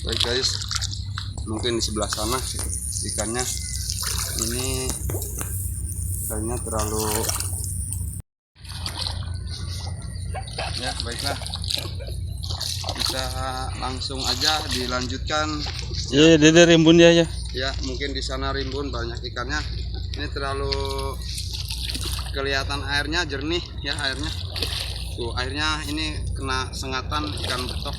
Baik guys, mungkin di sebelah sana ikannya ini kayaknya terlalu ya. Baiklah, bisa langsung aja dilanjutkan. Iya, dia rimbun ya. Ya, mungkin di sana rimbun banyak ikannya. Ini terlalu kelihatan airnya jernih ya, airnya. Tuh, airnya ini kena sengatan ikan betok.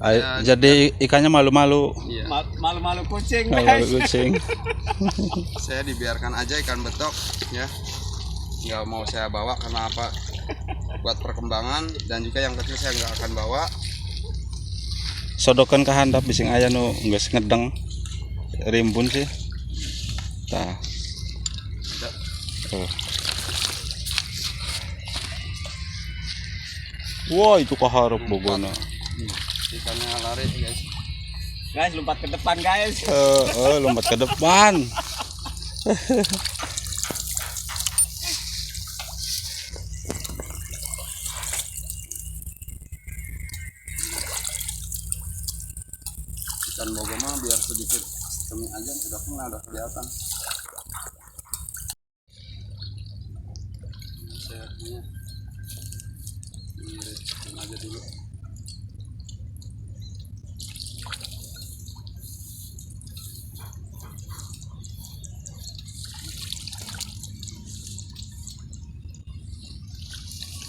Ya, jadi ikannya malu-malu. Iya. Malu-malu kucing, Malu guys. kucing. Saya dibiarkan aja ikan betok ya. Nggak mau saya bawa karena apa? Buat perkembangan, dan juga yang kecil saya nggak akan bawa. Sodokan ke handap bising aya nu geus ngedeng. Rimbun sih. Tah. Oh. Wah, itu kaharep bogona. Ikannya lari guys. Guys, lompat ke depan, guys. Lompat ke depan. Ikan bogo mah biar sedikit kemi aja sudah kena, udah kelihatan. Saya punya ini aja dulu.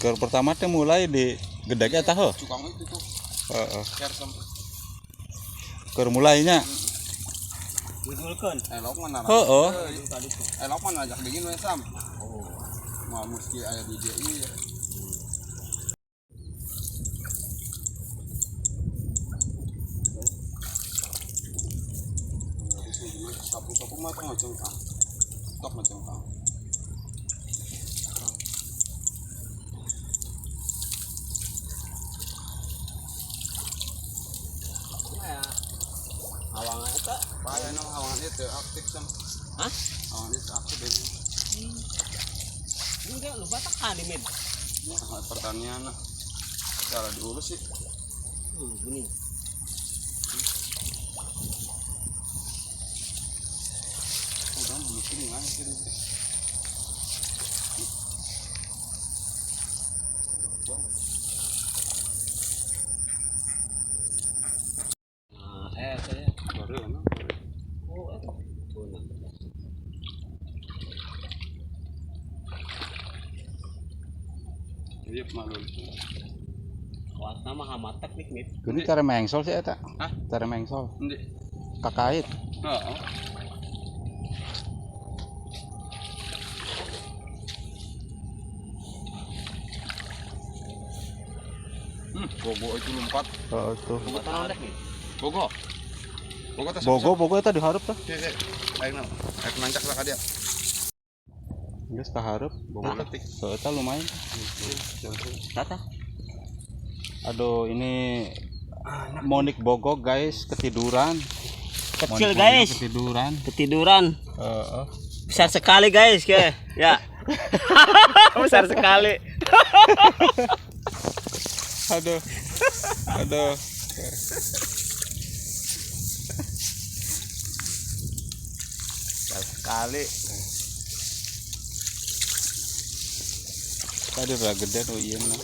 Keur pertama teh mulai di gedek eta heuh. Cukang itu tuh. Heeh. Kersem. Keur mulainya. Dihulkeun. Elok mana? Heeh. Elok mana ajak dingin we Sam. Oh. Mah mesti aya di dia ieu. Sapu-sapu mah tong ngacengkang. Tok ngacengkang. Awangan eta. Paya nang awangan itu aktif Sam. Hah? Awangan itu aktif ini. Ini dia lu batak kan di med. Ya, pertanian lah. Cara diurus sih. Bening. Udah bikin ngangkir itu. Nah, saya. Baru no. Oh, eta. Iya malu. Kuatna mah hamatak nih, mit. Ini cara mengsol sih eta. Hah? Cara mengsol. Endi? Kakait. Heeh. Bogo itu lompat. Heeh tuh. Bogo tanondek nih. Bogo. Bogo teh. Bogo eta dihareup tah. Ayeuna. Ayeuna nancak lah ka dia. Geus kahareup. Bogo Detik. teh eta lumayan. Tata. Aduh, ini Monik Bogo guys ketiduran. Kecil, Monik guys. Ketiduran. Ketiduran. Heeh. Besar sekali, guys, ke. Ya. Besar sekali. Aduh. Aduh. Besar sekali. Tadi udah gede tuh iya mah.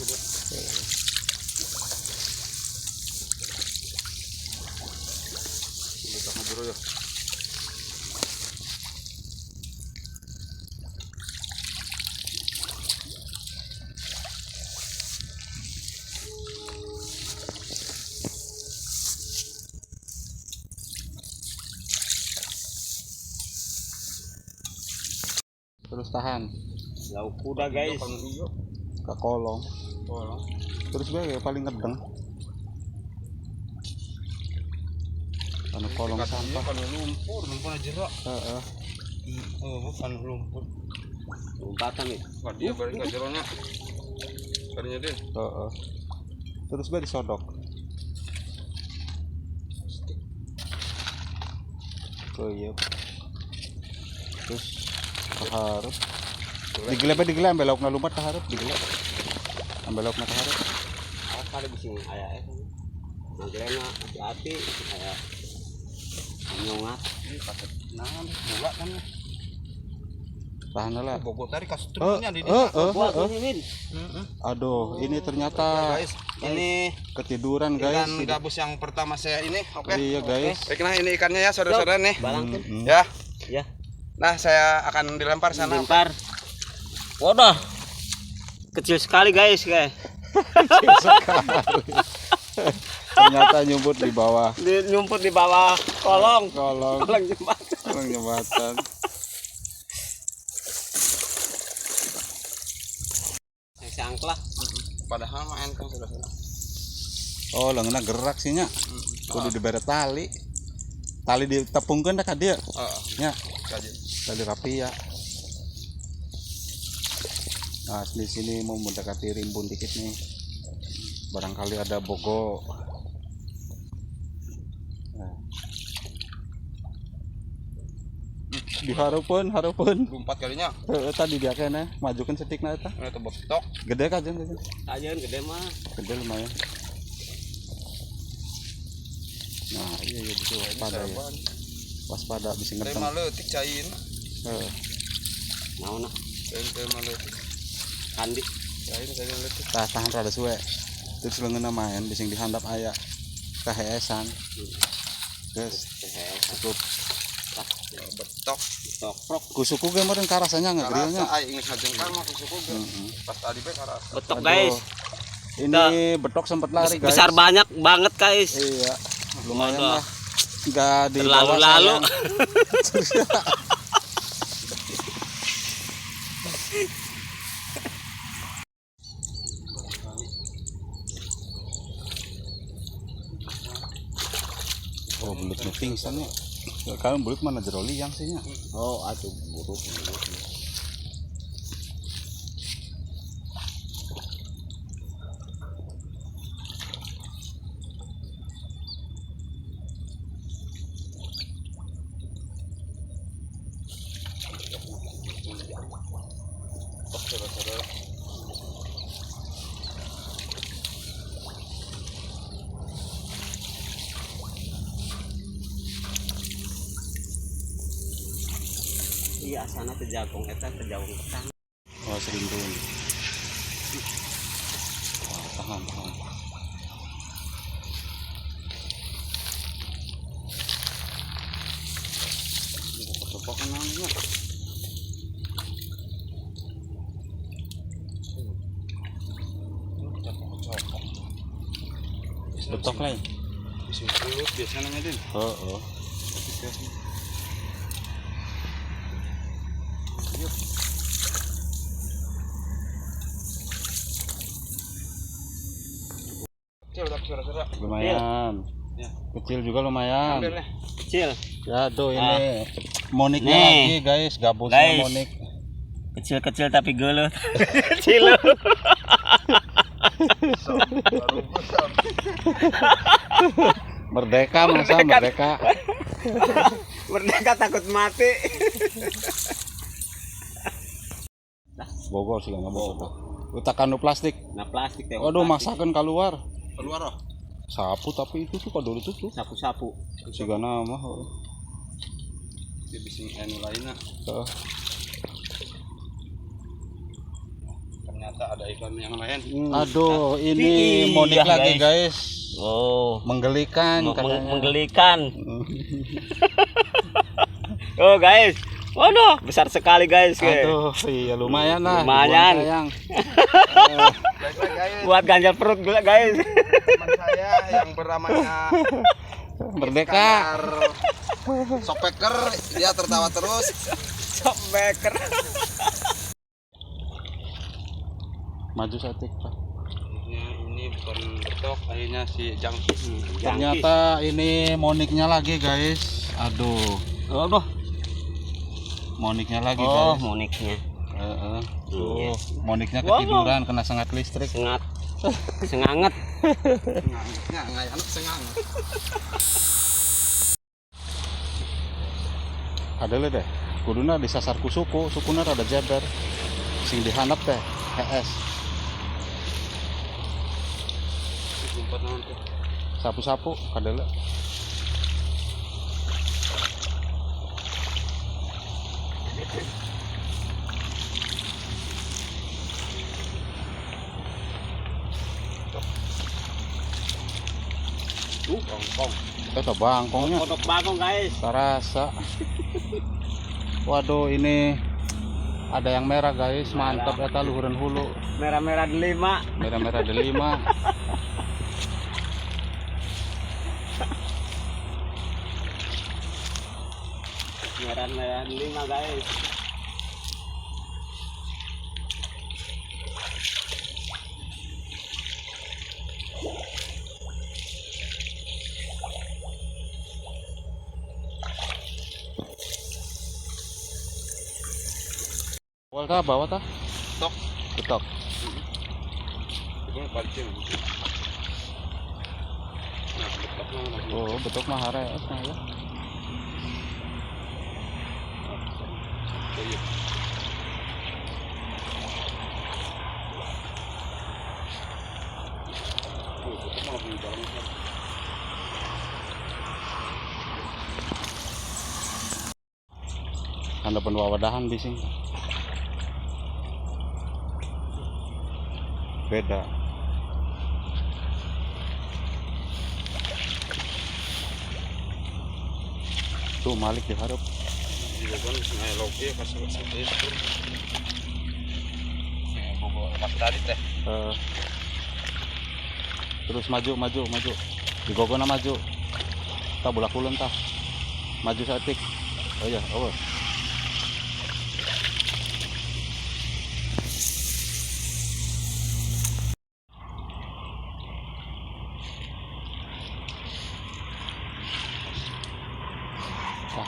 Kita ngobrol ya. Terus tahan Lauk kuda, guys. ke kolong. Kolong. Terus bae paling ngedeng. Anu kolong sampah. Kan lumpur jerak. Heeh. Oh, bukan lumpur. Lompatan nih. Wah, dia balik ke jeronya. Karinya deh. Heeh. Terus bae disodok. Oh iya. Terus kaharep. Digelep ambil laukna lumpat kaharep digelep. Ambil laukna kaharep. Kali bising aya eta. Magelena hati-hati kayak nyongat. Ini pakai nah bola kan. Tahan lah. Bobot tadi kasih Oh, turunnya di Buat ini Min. Aduh, ini ternyata guys. Ini ketiduran guys. ikan gabus yang pertama saya ini. Oke. Iya guys. Baik, nah ini ikannya ya saudara-saudara nih. Balangkin. Ya. Ya. Nah, saya akan dilempar sana. Lempar. Waduh. Kecil sekali guys, kayak. Ternyata nyumput di bawah Nyumput di bawah kolong. kolong Kolong jembatan. kolong jembatan. Si angkla. Padahal main kan saudara-saudara. Oh, lengannya gerak sih nya. Kudu diberi tali. Tali ditepungkan dah ka dia. Nya, Kaji. tali rapi ya. Nah, di sini mau mendekati rimbun dikit nih. Barangkali ada bogo. Nah. Diharapun, harapun. 4 kalinya. Tadi dia kena majukan setikna eta. Ini tuh betok. Gede kajen kajen. Aja gede mah. Gede lumayan. Nah, iya betul. Waspada ya. Waspada bisa Teh ngedeng. maleutik cain. Naon nah. Teh maleutik. Kandi. Cain cain maleutik. Tahan rada suwe. Terus leungeunna main bisa dihandap aya kaheesan. Geus cukup. Betok. Tokrok. Kusuku ge meureun karasanya ngagrilnya. Karasa ai geus ngajengkang mah suku ge. Pas tadi be karasa. Betok Aduh. guys. Ini betok sempat lari guys. Besar banyak banget guys. Iya. Lumayan Waduh. lah. Enggak di Terlalu-lalu. Oh, belut nu pingsan ya. Kalau belut mana jero liang sih nya. Oh, atuh buruk. Iya, asana teh jagung eta teh jagung ketang. Oh, serimbun. Wah, tahan. Tepok-tepokan namanya. Betok lain. Isi mulut biasanya Din. Oh. Kecil tapi saudara-saudara. Lumayan. Ya. Kecil juga lumayan. Ambil nih. Kecil. Ya tuh ini moniknya Nih. lagi guys, gabusnya Guys. monik. Kecil-kecil tapi gelut. Kecil. Merdeka masa merdeka. Merdeka takut mati. Bogor sih nggak Bogor. Utakan plastik. Nah, plastik teh. Waduh, masakan keluar. Keluar oh. Sapu tapi itu tuh kado itu tuh. Sapu-sapu. Siga nama. Dia bisa anu lainnya. Ternyata ada ikan yang lain. Aduh, ini Iya, monik lagi guys. Oh, Menggelikan katanya. menggelikan. Oh guys, waduh besar sekali guys. Aduh, iya lumayan lah. Lumayan. dibuang sayang. Baiklah guys. Buat ganjal perut gula guys. Teman saya yang bernamanya Merdeka. Sopeker, dia tertawa terus. Sobeker. Maju satik Pak. Ini bukan betok, akhirnya si jangkis. Ternyata ini moniknya lagi guys. Aduh, Waduh. moniknya lagi Oh, guys. moniknya. Tuh, moniknya Wow. ketiduran kena sengat listrik. Sengat. Senganget. Ngangetnya, ngayan sengang. Ada le deh. Kuduna disasar ku suku, sukuna rada jeber. Sing dihandap teh HS. Jumpat nanti. sapu-sapu kadele. Bangkong. Itu bangkongnya. Kodok bangkong guys. Terasa. Waduh, ini ada yang merah guys, mantap eta luhureun hulu. Merah-merah delima. Merah-merah delima. Merah-merah delima guys. Wal ta bawa ta? Tok. Betok. Itu pancing. Nah, betok mah. Oh, betok mah hare ya. Iya. Oh, betok mah lebih dalam. Anda pun wawadahan bising. Beda. Tuh Malik diharap. Iya kan, saya logi pas seperti itu. Ya, bobo pas tadi teh. Terus maju. Digogona maju. Tak bolak ulun tah. Maju satik. Oh iya, oh.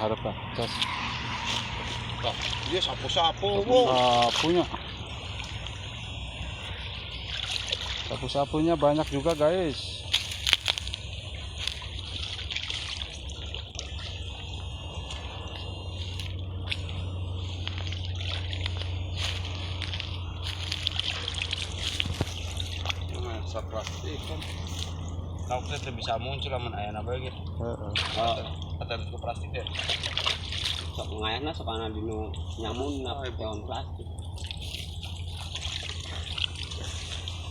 Harap lah, gas. Nah, dia sapu-sapu. Sapunya. Sapu-sapunya banyak juga guys. Nah, plastik kan. Kau kita bisa muncul aman ayana bae ge. Heeh. Atau ke plastik ya. Sok ngayana sok ana dinu nyamun na daun plastik.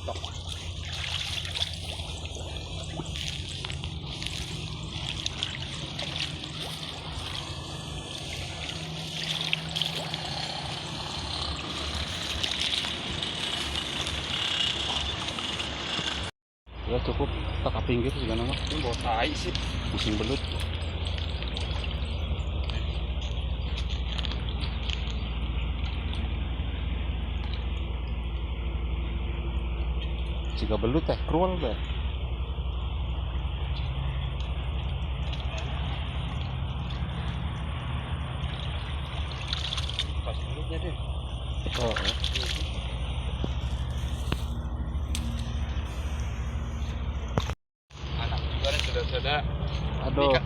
Tok. Ya cukup tak ke pinggir juga nama. Ini bawa tai sih. Pusing belut. Jika belut teh cruel be. Pas belutnya deh. Oh. Anak juga nih saudara-saudara. Aduh.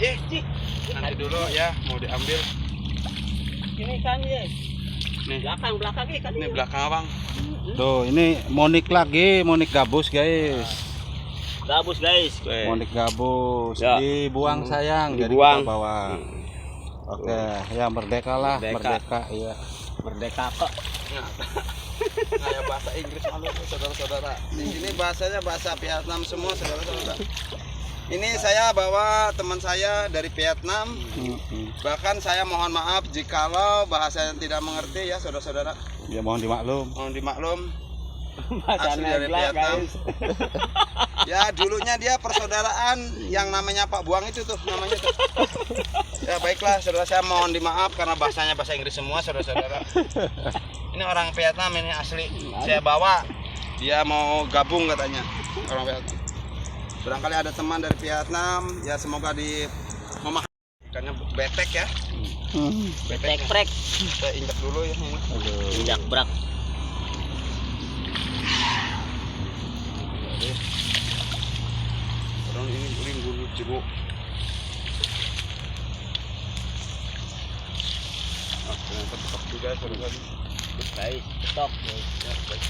Nanti dulu ya mau diambil. Ini kan ya. Nih, Belakang kan. ini belakang abang. Tuh, ini monik lagi, monik gabus guys. Gabus guys. Monik gabus Ya. dibuang sayang, jadi Dibuang. kita bawa. Oke, ya merdeka lah, merdeka ya. Merdeka kok. Kayak bahasa Inggris malu saudara-saudara. Di sini bahasanya bahasa Vietnam semua saudara-saudara. Ini saya bawa teman saya dari Vietnam. Bahkan saya mohon maaf jikalau bahasa yang tidak mengerti ya saudara-saudara. Ya mohon dimaklum. Mohon dimaklum. Bahasa Asli dari Negla Vietnam. guys. Ya dulunya dia persaudaraan yang namanya Pak Buang itu tuh namanya tuh. Ya baiklah saudara, saya mohon dimaaf karena bahasanya bahasa Inggris semua saudara-saudara. Ini orang Vietnam ini asli. Saya bawa, dia mau gabung katanya orang Vietnam. Barangkali ada teman dari Vietnam, ya semoga di memahami. Ikannya betek ya. Betek prek. Saya injak dulu ya ini. Injak brak. Orang ini bulu jeruk. Ah, ternyata betok juga saudara. Baik, stop. Ya, baik.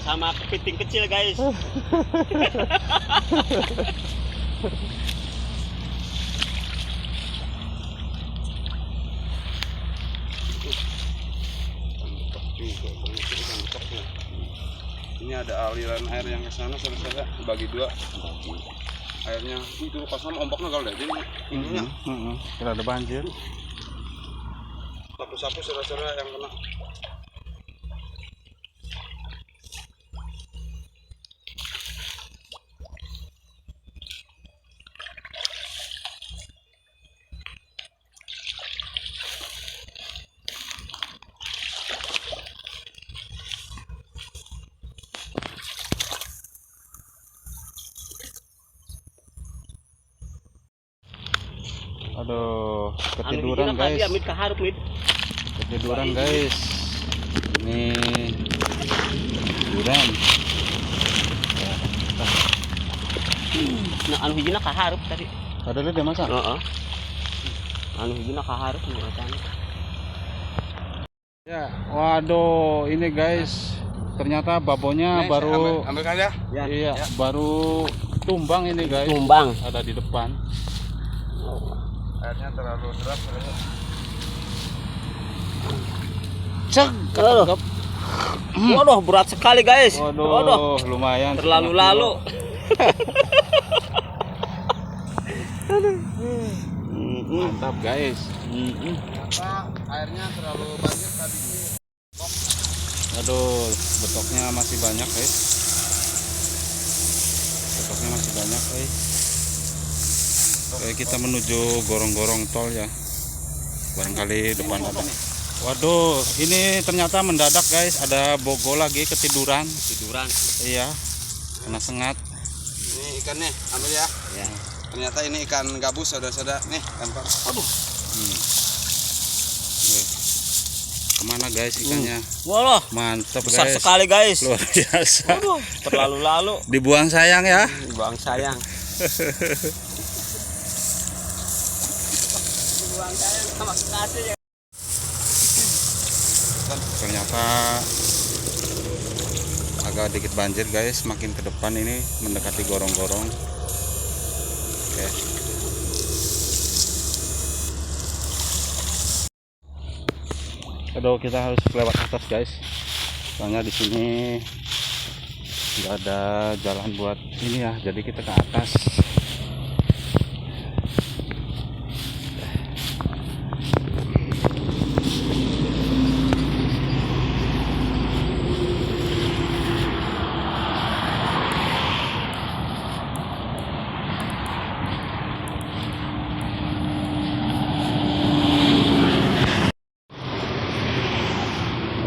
sama kepiting kecil guys. Ini ada aliran air yang ke sana, saudara-saudara, bagi dua. Airnya itu kosong, ombaknya kalau deh, jadi ininya Kira ada banjir. sapu-sapu saudara-saudara yang kena. Aduh, ketiduran guys. Amit kaharep mid. Ketiduran guys. Ini ketiduran. Nah, anu hijina kaharep tadi. Ada lihat dia masak. Heeh. Anu hijina kaharep macam. Ya, waduh, ini guys. Ternyata babonya Nih, baru ambil kan ya. iya, baru tumbang ini guys. Tumbang. Ada di depan. Airnya terlalu deras. Cek, ketangkep. Waduh, berat sekali guys. Waduh, lumayan. Terlalu setengah lalu. kilo. Mantap guys. Ternyata airnya terlalu banjir tadi. Aduh, betoknya masih banyak guys. Betoknya masih banyak guys. Oke, kita menuju gorong-gorong tol ya. Barangkali depan ada. Waduh, ini ternyata mendadak guys. Ada bogo lagi ketiduran. Tiduran. Iya, kena sengat. Ini ikannya, ambil ya. Ya. Ternyata ini ikan gabus saudara-saudara. Nih, ikan pak. Aduh. Nih. Kemana guys ikannya? Waduh, Mantap besar guys. sekali guys. Luar biasa. Waduh, terlalu lalu. Dibuang sayang ya. Buang sayang. Buang sayang sama kasih ya. Ternyata agak dikit banjir guys, makin ke depan ini mendekati gorong-gorong. Oke. Aduh, kita harus lewat atas guys. Soalnya di sini nggak ada jalan buat ini ya, jadi kita ke atas.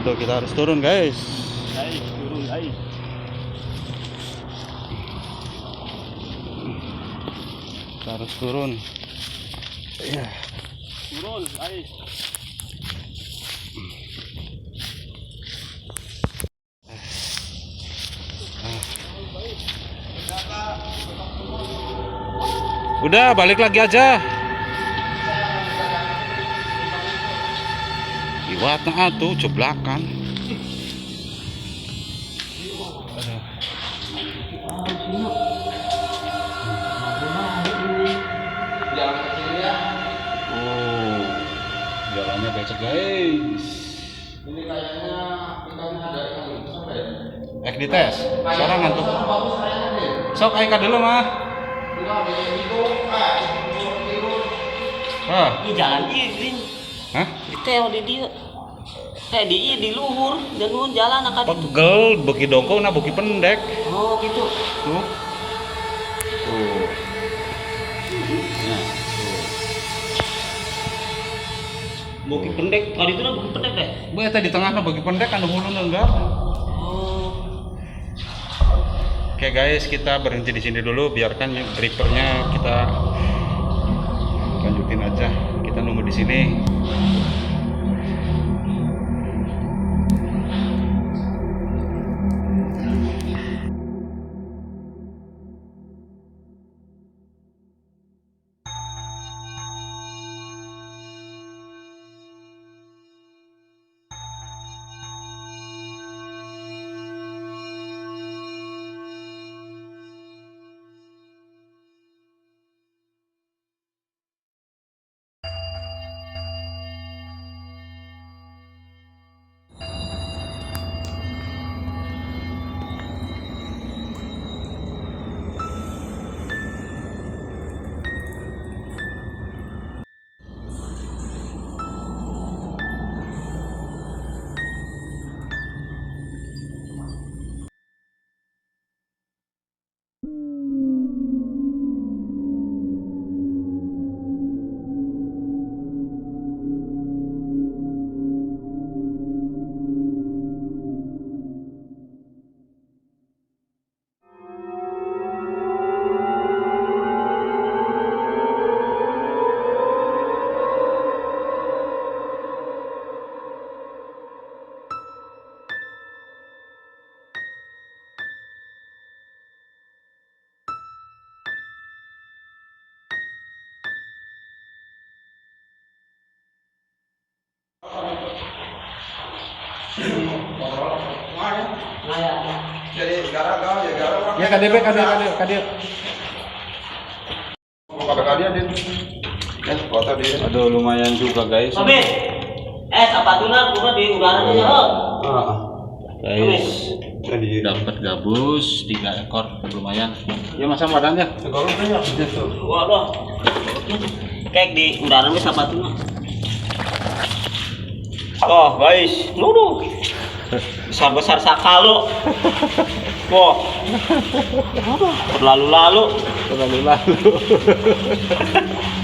Aduh, kita harus turun guys. Guys, turun guys. Kita harus turun. Iya. Turun guys. Udah, balik lagi aja. Iwat na atuh ceblakan. Jalan kecil ya. Oh, jalannya becek guys. Ini kayaknya ikannya ada ikan besar ya. Ek dites. Sekarang ngantuk. Bagus kayaknya deh. Sok ayo ka dulu mah. Enggak ada yang itu. Hah? Ini jalan izin. Hah? Diteo di dia. Di luhur dan nuhun jalan akad itu. Pegel, beki dongkong na beki pendek. Oh gitu. Tuh. Tuh. Nah, tuh. Bukit pendek, kali itu bukit pendek deh. Bu eta di tengah na beki pendek anu hulunya enggak. Oh. Oke guys, kita berhenti di sini dulu, biarkan dripernya kita lanjutin aja. Kita nunggu di sini. Jadi gara-gara ya gara-gara. Ya KDB KDB. Kadang-kadang dia. Ya, foto dia. Aduh lumayan juga guys. Sobe. Sapatuna gua di udara aja, oh. Guys, Jadi dapat gabus 3 ekor lumayan. Ya masam badannya. segala banyak gitu. Waduh. Kayak di udara mah sapatuna. Oh, guys. Nuduh. Besar-besar sakalo. Wah. Berlalu-lalu.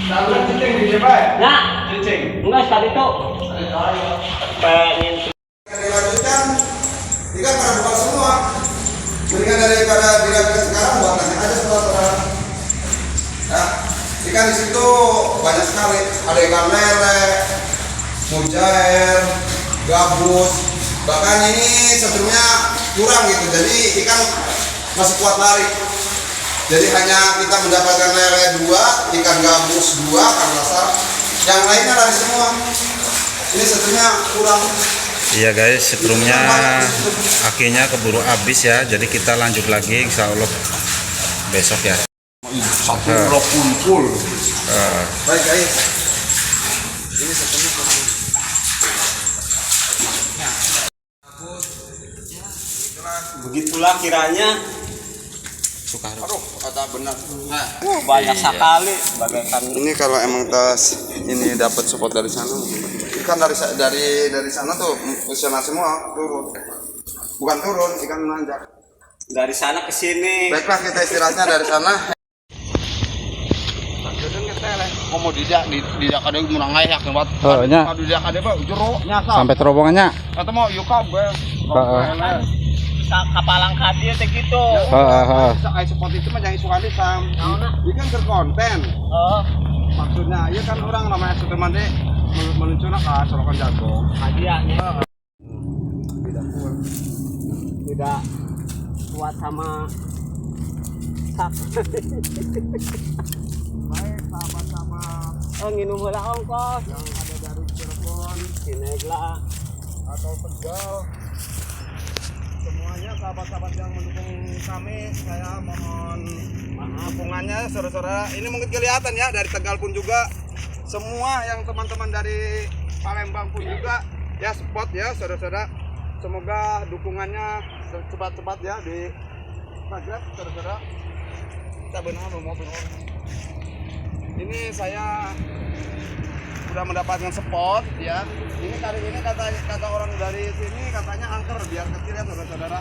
Saluran cicing di depan. Nah, Cicing. enggak sekali itu. Pengen Dilanjutkan, ikan pada buka semua. Mendingan daripada dilakukan sekarang, buatkan aja saudara. Ya, ikan di situ banyak sekali. Ada ikan lele, mujair, gabus. Bahkan ini sebelumnya kurang gitu. Jadi ikan masih kuat lari. Jadi hanya kita mendapatkan lele 2, ikan gabus 2, ikan lasar. Yang lainnya lari semua. Ini sebetulnya kurang. Iya guys, setrumnya akhirnya keburu habis ya. Jadi kita lanjut lagi insya Allah besok ya. Satu blok full. Eh, Baik guys. Ini sebetulnya kurang. begitulah kiranya. Aduh, kata benar. Nah, Banyak sekali bagaikan ini kalau emang tas ini dapat support dari sana, ikan dari sana tuh sana semua turun. Bukan turun, ikan menanjak. dari sana ke sini. Baiklah kita istirahatnya dari sana. Mau tidak ada menangai ya kebat. Oh, nya. Kalau tidak ada pak jeruk nyasa. sampai terowongannya. Atau mau yuk be. Kapalang kadi teh gitu. Saya support itu mah jangan suka disam. Ikan berkonten. Oh, Maksudnya, ya kan orang namanya Sudirman deh meluncurkan ke Solokan Jago. hadiahnya tidak kuat sama sak. Baik sahabat-sahabat Oh, nginum heula ongkos. yang ada dari Cirebon Sinegla. atau Tegal, semuanya sahabat-sahabat yang mendukung kami, saya mohon dukungannya saudara-saudara. Ini mungkin kelihatan ya dari Tegal pun juga, semua yang teman-teman dari Palembang pun juga ya support ya saudara-saudara. Semoga dukungannya cepat-cepat ya di Instagram saudara-saudara. Kita benar mau ini saya sudah mendapatkan spot ya. Ini kali ini kata orang dari sini katanya angker biar kecil ya saudara-saudara.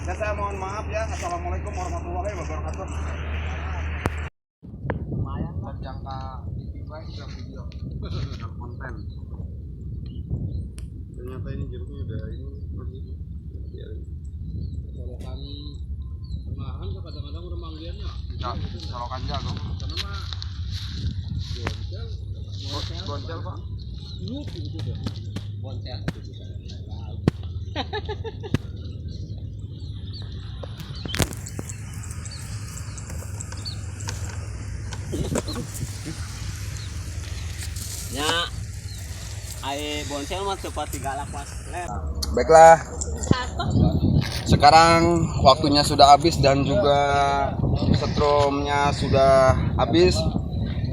Dan saya mohon maaf ya. Assalamualaikum warahmatullahi wabarakatuh. Lumayan lah jangka baik dalam video dalam konten. Ternyata ini jeruknya udah ini masih solokan tengahan kadang-kadang udah manggiannya. Solokan jago. Karena mah boncel pak. Boncel. Ya, ai boncel mah seperti galak pas lep. Baiklah. Sekarang waktunya sudah habis dan juga setrumnya sudah habis.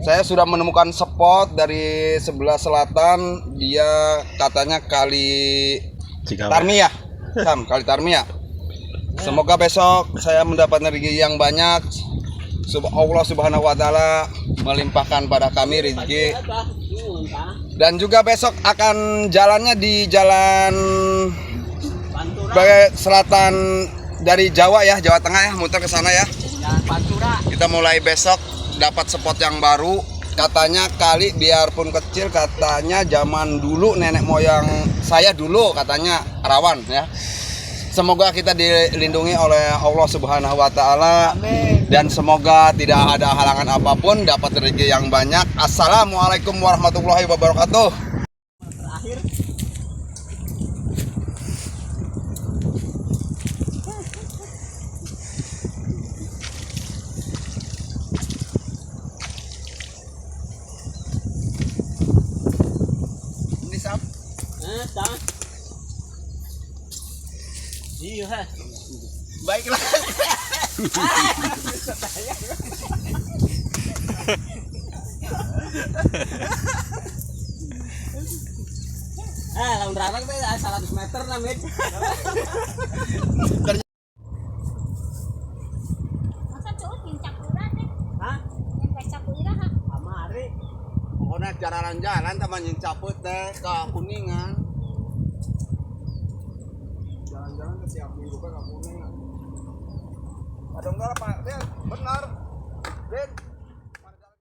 Saya sudah menemukan spot dari sebelah selatan. Dia katanya kali Tarmia. Kali Tarmia. Semoga besok saya mendapat rezeki yang banyak. Allah Subhanahu wa taala melimpahkan pada kami rezeki. Dan juga besok akan jalannya di jalan sebagai selatan dari Jawa ya, Jawa Tengah ya, muter ke sana ya. Jalan Pantura. Kita mulai besok dapat spot yang baru. Katanya kali biarpun kecil, katanya zaman dulu nenek moyang saya dulu katanya rawan ya. Semoga kita dilindungi oleh Allah Subhanahu wa taala dan semoga tidak ada halangan apapun, dapat rezeki yang banyak. Assalamualaikum warahmatullahi wabarakatuh. Terakhir. Ini Sam. Sam. Baiklah. Lawan rarang teh 100 meter lah, Mit. Masa cowok pincak udah teh. Hah? Yang pincak udah ha. Amari. Pokoknya jalan-jalan teman yang caput teh ke Kuningan. Jalan-jalan ke tiap minggu ke Kuningan. Ada enggak Pak? Benar. Ben.